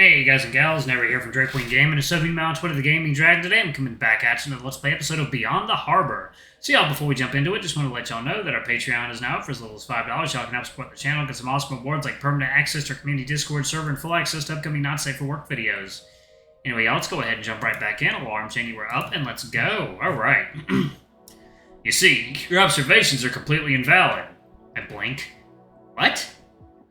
Hey guys and gals, Never here from Drake Queen Gaming, and subbing me on Twitter, the Gaming Dragon. Today I'm coming back at you in the Let's Play episode of Beyond the Harbor. So y'all, before we jump into it, just want to let y'all know that our Patreon is now up for as little as $5. Y'all can help support the channel, get some awesome rewards like permanent access to our community Discord server and full access to upcoming not safe for work videos. Anyway, y'all, let's go ahead and jump right back in. Alarm chain, we're up, and let's go. Alright. You see, your observations are completely invalid. I blink. What?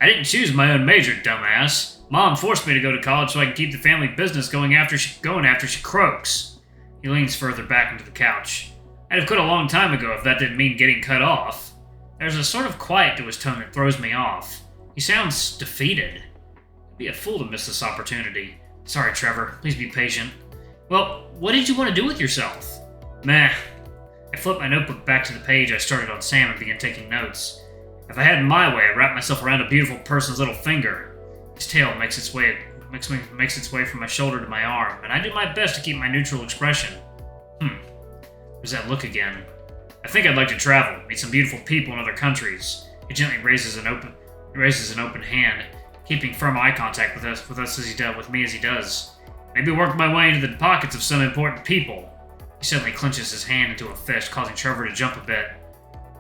I didn't choose my own major, dumbass. Mom forced me to go to college so I can keep the family business going after she croaks. He leans further back into the couch. I'd have quit a long time ago if that didn't mean getting cut off. There's a sort of quiet to his tone that throws me off. He sounds defeated. I'd be a fool to miss this opportunity. Sorry, Trevor. Please be patient. Well, what did you want to do with yourself? Meh. I flipped my notebook back to the page I started on Sam and began taking notes. If I had it my way, I'd wrap myself around a beautiful person's little finger. His tail makes its way from my shoulder to my arm, and I do my best to keep my neutral expression. There's that look again. I think I'd like to travel, meet some beautiful people in other countries. He gently raises an open hand, keeping firm eye contact with me as he does. Maybe work my way into the pockets of some important people. He suddenly clenches his hand into a fist, causing Trevor to jump a bit.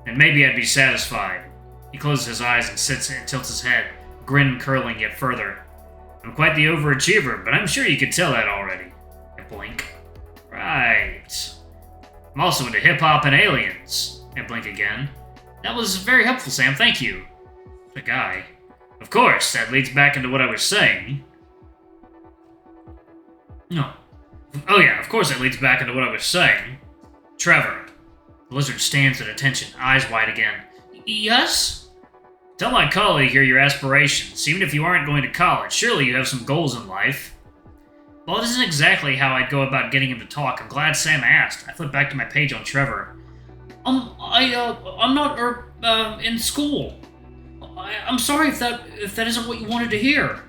And maybe I'd be satisfied. He closes his eyes and sits and tilts his head, grin curling yet further. I'm quite the overachiever, but I'm sure you could tell that already. I blink. Right. I'm also into hip-hop and aliens. I blink again. That was very helpful, Sam, thank you. The guy. Of course, that leads back into what I was saying. No. Oh yeah, of course that leads back into what I was saying. Trevor. The lizard stands at attention, eyes wide again. Yes? Tell my colleague here your aspirations. Even if you aren't going to college, surely you have some goals in life. Well, it isn't exactly how I'd go about getting him to talk. I'm glad Sam asked. I flipped back to my page on Trevor. I'm not, in school. I'm sorry if that isn't what you wanted to hear.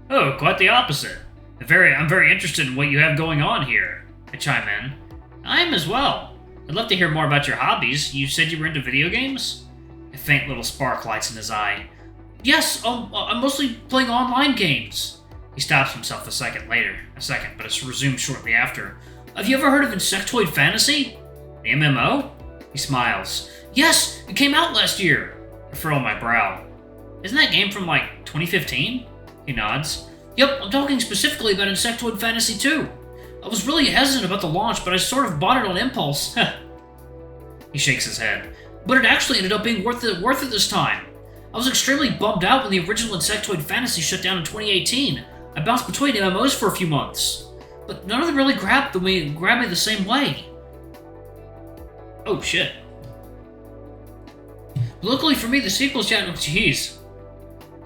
Oh, quite the opposite. I'm very interested in what you have going on here. I chime in. I am as well. I'd love to hear more about your hobbies. You said you were into video games? A faint little spark lights in his eye. Yes, I'm mostly playing online games. He stops himself a second, but it's resumed shortly after. Have you ever heard of Insectoid Fantasy? The MMO? He smiles. Yes, it came out last year. I furrow my brow. Isn't that game from, 2015? He nods. Yep, I'm talking specifically about Insectoid Fantasy 2. I was really hesitant about the launch, but I sort of bought it on impulse. He shakes his head. But it actually ended up being worth it this time. I was extremely bummed out when the original Insectoid Fantasy shut down in 2018. I bounced between MMOs for a few months, but none of them really grabbed me the same way. Oh shit. Luckily for me, the sequel's yet. Jeez.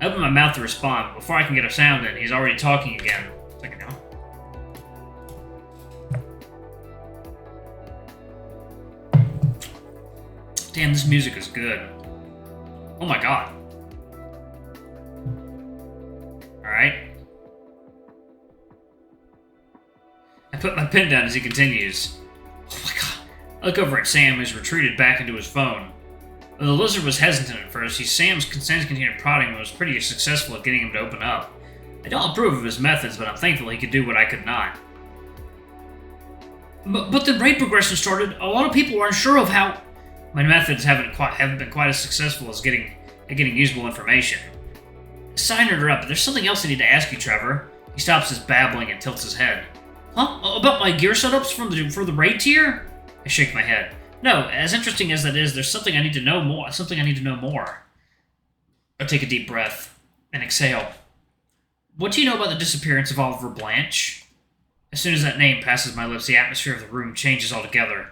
I open my mouth to respond, but before I can get a sound in, he's already talking again. Second now. Damn, this music is good. Oh my god. Alright. I put my pen down as he continues. Oh my god. I look over at Sam, who's retreated back into his phone. Though the lizard was hesitant at first, Sam's continued prodding was pretty successful at getting him to open up. I don't approve of his methods, but I'm thankful he could do what I could not. But the raid progression started. A lot of people are unsure of how. My methods haven't been quite as successful as getting usable information. Sign her up, but there's something else I need to ask you, Trevor. He stops his babbling and tilts his head. Huh? About my gear setups for the raid tier? I shake my head. No, as interesting as that is, there's something I need to know more. I take a deep breath and exhale. What do you know about the disappearance of Oliver Blanche? As soon as that name passes my lips, the atmosphere of the room changes altogether.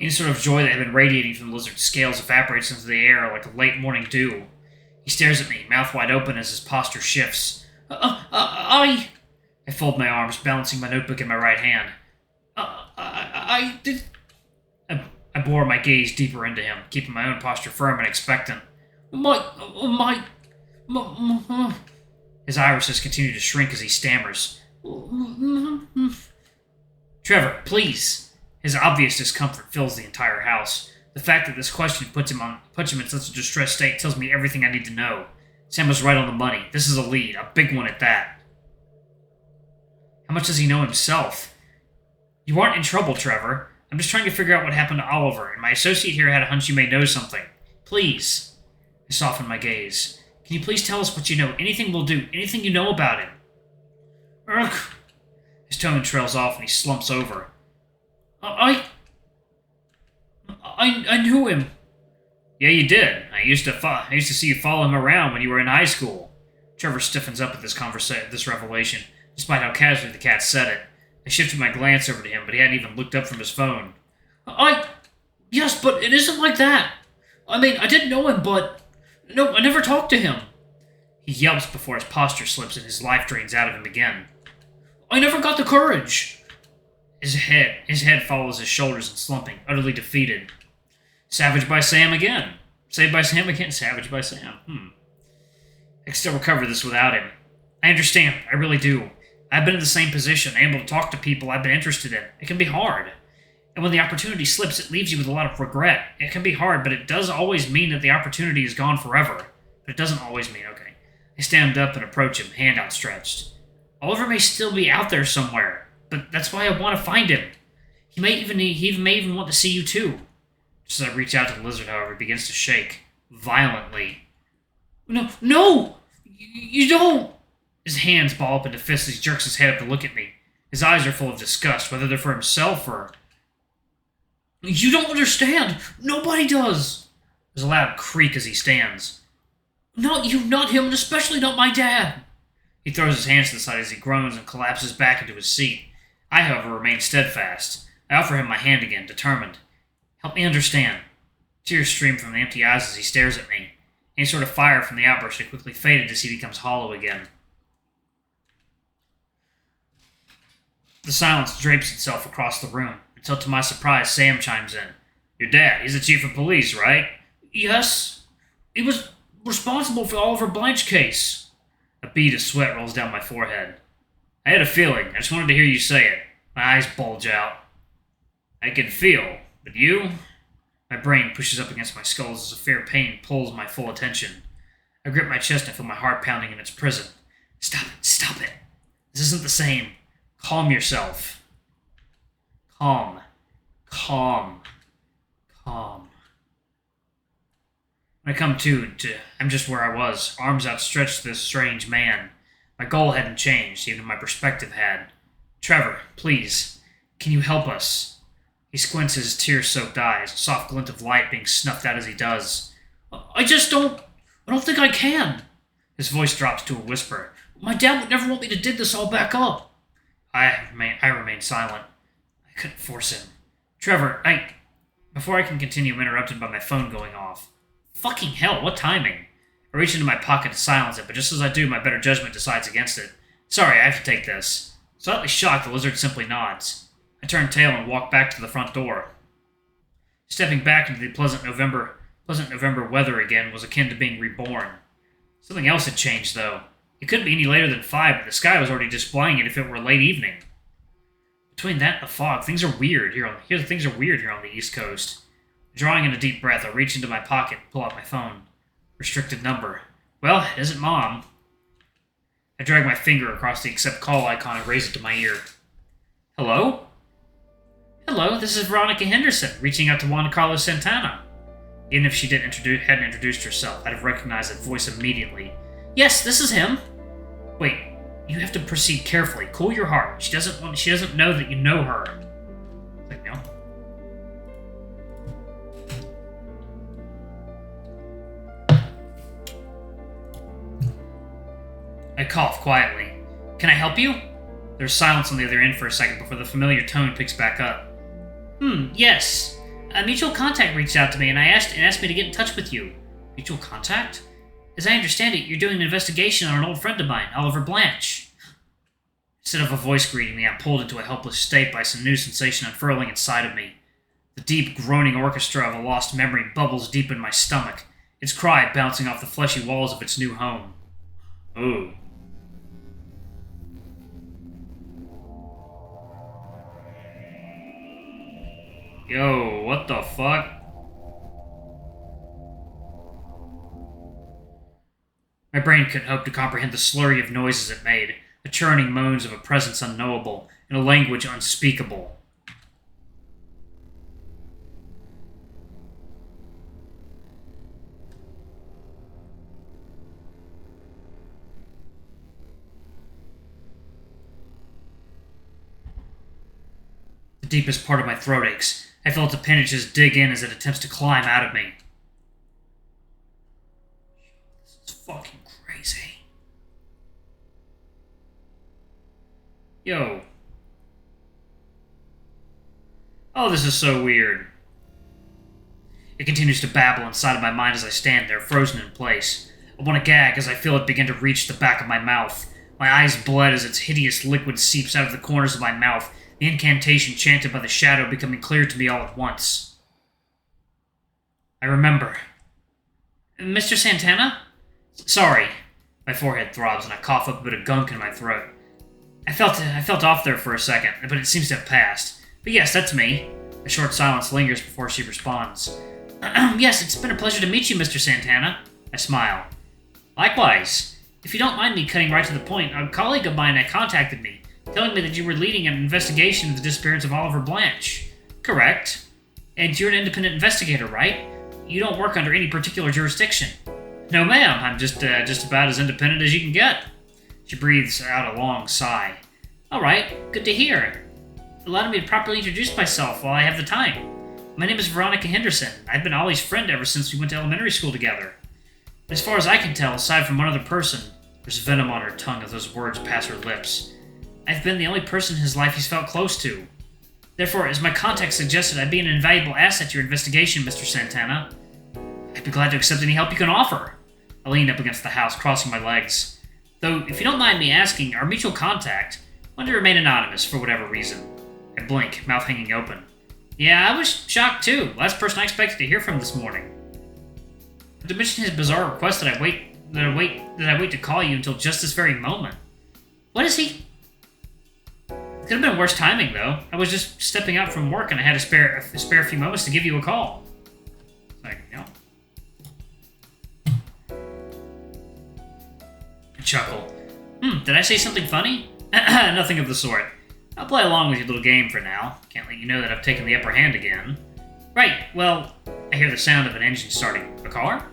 Any sort of joy that had been radiating from the lizard's scales evaporates into the air like a late morning dew. He stares at me, mouth wide open as his posture shifts. I fold my arms, balancing my notebook in my right hand. I bore my gaze deeper into him, keeping my own posture firm and expectant. His irises continue to shrink as he stammers. Trevor, please. His obvious discomfort fills the entire house. The fact that this question puts him in such a distressed state tells me everything I need to know. Sam was right on the money. This is a lead, a big one at that. How much does he know himself? You aren't in trouble, Trevor. I'm just trying to figure out what happened to Oliver, and my associate here had a hunch you may know something. Please. I softened my gaze. Can you please tell us what you know? Anything will do. Anything you know about him. Ugh. His tone trails off and he slumps over. I knew him. Yeah, you did. I used to see you follow him around when you were in high school. Trevor stiffens up at this revelation, despite how casually the cat said it. I shifted my glance over to him, but he hadn't even looked up from his phone. Yes, but it isn't like that. I mean, I didn't know him, but... No, I never talked to him. He yelps before his posture slips and his life drains out of him again. I never got the courage. His head follows his shoulders and slumping, utterly defeated. Savage by Sam again. Saved by Sam again, savage by Sam. I can still recover this without him. I understand, I really do. I've been in the same position, able to talk to people I've been interested in. It can be hard. And when the opportunity slips, it leaves you with a lot of regret. It can be hard, but it does always mean that the opportunity is gone forever. But it doesn't always mean, okay. I stand up and approach him, hand outstretched. Oliver may still be out there somewhere, but that's why I want to find him. He may even want to see you too. Just as I reach out to the lizard, however, he begins to shake. Violently. No! You don't! His hands ball up into fists as he jerks his head up to look at me. His eyes are full of disgust, whether they're for himself or... You don't understand! Nobody does! There's a loud creak as he stands. Not you, not him, and especially not my dad! He throws his hands to the side as he groans and collapses back into his seat. I, however, remain steadfast. I offer him my hand again, determined. Help me understand. Tears stream from the empty eyes as he stares at me. Any sort of fire from the outburst had quickly faded as he becomes hollow again. The silence drapes itself across the room, until to my surprise Sam chimes in. Your dad, he's the chief of police, right? Yes. He was responsible for the Oliver Blanche case. A bead of sweat rolls down my forehead. I had a feeling. I just wanted to hear you say it. My eyes bulge out. I can feel. But you? My brain pushes up against my skull as a fair pain pulls my full attention. I grip my chest and feel my heart pounding in its prison. Stop it. This isn't the same. Calm yourself. Calm. When I come to, I'm just where I was, arms outstretched to this strange man. My goal hadn't changed, even my perspective had. Trevor, please, can you help us? He squints his tear-soaked eyes, a soft glint of light being snuffed out as he does. I don't think I can. His voice drops to a whisper. My dad would never want me to dig this all back up. I remain silent. I couldn't force him. Trevor, Before I can continue, I'm interrupted by my phone going off. Fucking hell, what timing? I reach into my pocket to silence it, but just as I do, my better judgment decides against it. Sorry, I have to take this. Slightly shocked, the lizard simply nods. I turn tail and walk back to the front door. Stepping back into the pleasant November weather again was akin to being reborn. Something else had changed, though. It couldn't be any later than 5, but the sky was already displaying it if it were late evening. Between that and the fog, things are weird here on the East Coast. Drawing in a deep breath, I reach into my pocket and pull out my phone. Restricted number. Well, it isn't Mom. I drag my finger across the accept call icon and raise it to my ear. Hello? Hello, this is Veronica Henderson, reaching out to Juan Carlos Santana. Even if she hadn't introduced herself, I'd have recognized that voice immediately. Yes, this is him. Wait, you have to proceed carefully. Cool your heart. She doesn't know that you know her. Like, no. I cough quietly. Can I help you? There's silence on the other end for a second before the familiar tone picks back up. Yes. A mutual contact reached out to me and asked me to get in touch with you. Mutual contact? As I understand it, you're doing an investigation on an old friend of mine, Oliver Blanche. Instead of a voice greeting me, I'm pulled into a helpless state by some new sensation unfurling inside of me. The deep, groaning orchestra of a lost memory bubbles deep in my stomach, its cry bouncing off the fleshy walls of its new home. Ooh. Yo, what the fuck? My brain couldn't hope to comprehend the slurry of noises it made. the churning moans of a presence unknowable, in a language unspeakable. The deepest part of my throat aches. I feel its appendages dig in as it attempts to climb out of me. This is fucking crazy. Yo. Oh, this is so weird. It continues to babble inside of my mind as I stand there, frozen in place. I want to gag as I feel it begin to reach the back of my mouth. My eyes bled as its hideous liquid seeps out of the corners of my mouth, the incantation chanted by the shadow becoming clear to me all at once. I remember. Mr. Santana? Sorry. My forehead throbs and I cough up a bit of gunk in my throat. I felt off there for a second, but it seems to have passed. But yes, that's me. A short silence lingers before she responds. Yes, it's been a pleasure to meet you, Mr. Santana. I smile. Likewise. If you don't mind me cutting right to the point, a colleague of mine had contacted me, telling me that you were leading an investigation into the disappearance of Oliver Blanche. Correct. And you're an independent investigator, right? You don't work under any particular jurisdiction. No, ma'am. I'm just about as independent as you can get. She breathes out a long sigh. All right. Good to hear. Allow me to properly introduce myself while I have the time. My name is Veronica Henderson. I've been Ollie's friend ever since we went to elementary school together. As far as I can tell, aside from one other person, there's venom on her tongue as those words pass her lips. I've been the only person in his life he's felt close to. Therefore, as my contact suggested, I'd be an invaluable asset to your investigation, Mr. Santana. I'd be glad to accept any help you can offer. I lean up against the house, crossing my legs. Though, if you don't mind me asking, our mutual contact wanted to remain anonymous for whatever reason. I blink, mouth hanging open. Yeah, I was shocked too. Last person I expected to hear from this morning. But to mention his bizarre request that I wait to call you until just this very moment. What is he? It could have been worse timing, though. I was just stepping out from work and I had a spare few moments to give you a call. Like, you know. I chuckle. Did I say something funny? Nothing of the sort. I'll play along with your little game for now. Can't let you know that I've taken the upper hand again. Right, well, I hear the sound of an engine starting. A car?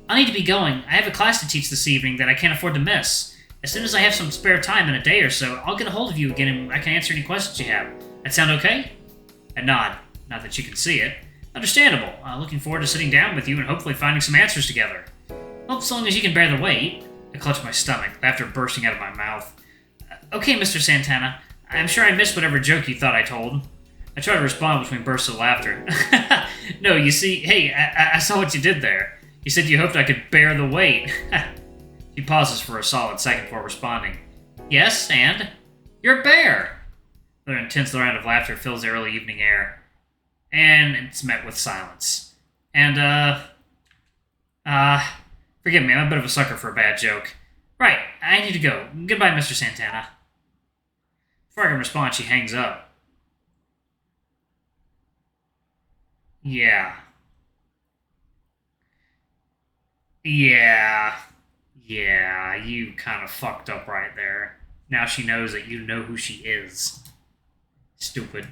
I'll need to be going. I have a class to teach this evening that I can't afford to miss. As soon as I have some spare time in a day or so, I'll get a hold of you again and I can answer any questions you have. That sound okay? I nod. Not that you can see it. Understandable. Looking forward to sitting down with you and hopefully finding some answers together. Well, so long as you can bear the weight. I clutch my stomach, laughter bursting out of my mouth. Okay, Mr. Santana. I'm sure I missed whatever joke you thought I told. I try to respond between bursts of laughter. No, you see, hey, I saw what you did there. You said you hoped I could bear the weight. He pauses for a solid second before responding. Yes, and? You're a bear! Another intense round of laughter fills the early evening air. And it's met with silence. And, forgive me, I'm a bit of a sucker for a bad joke. Right, I need to go. Goodbye, Mr. Santana. Before I can respond, she hangs up. Yeah, you kind of fucked up right there. Now she knows that you know who she is. Stupid.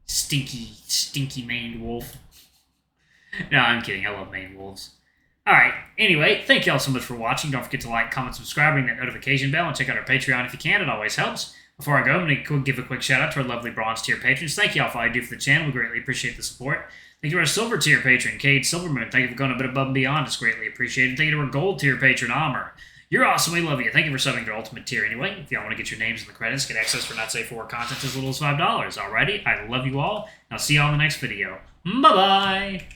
Stinky maned wolf. No, I'm kidding. I love maned wolves. Alright, anyway, thank you all so much for watching. Don't forget to like, comment, subscribe, ring that notification bell, and check out our Patreon if you can. It always helps. Before I go, I'm going to give a quick shout out to our lovely bronze tier patrons. Thank you all for all you do for the channel. We greatly appreciate the support. Thank you to our silver tier patron, Cade Silvermoon. Thank you for going a bit above and beyond. It's greatly appreciated. Thank you to our gold tier patron, Amr. You're awesome. We love you. Thank you for subbing to our ultimate tier anyway. If y'all want to get your names in the credits, get access for not safe for work content as little as $5. Alrighty, I love you all. I'll see y'all in the next video. Bye-bye.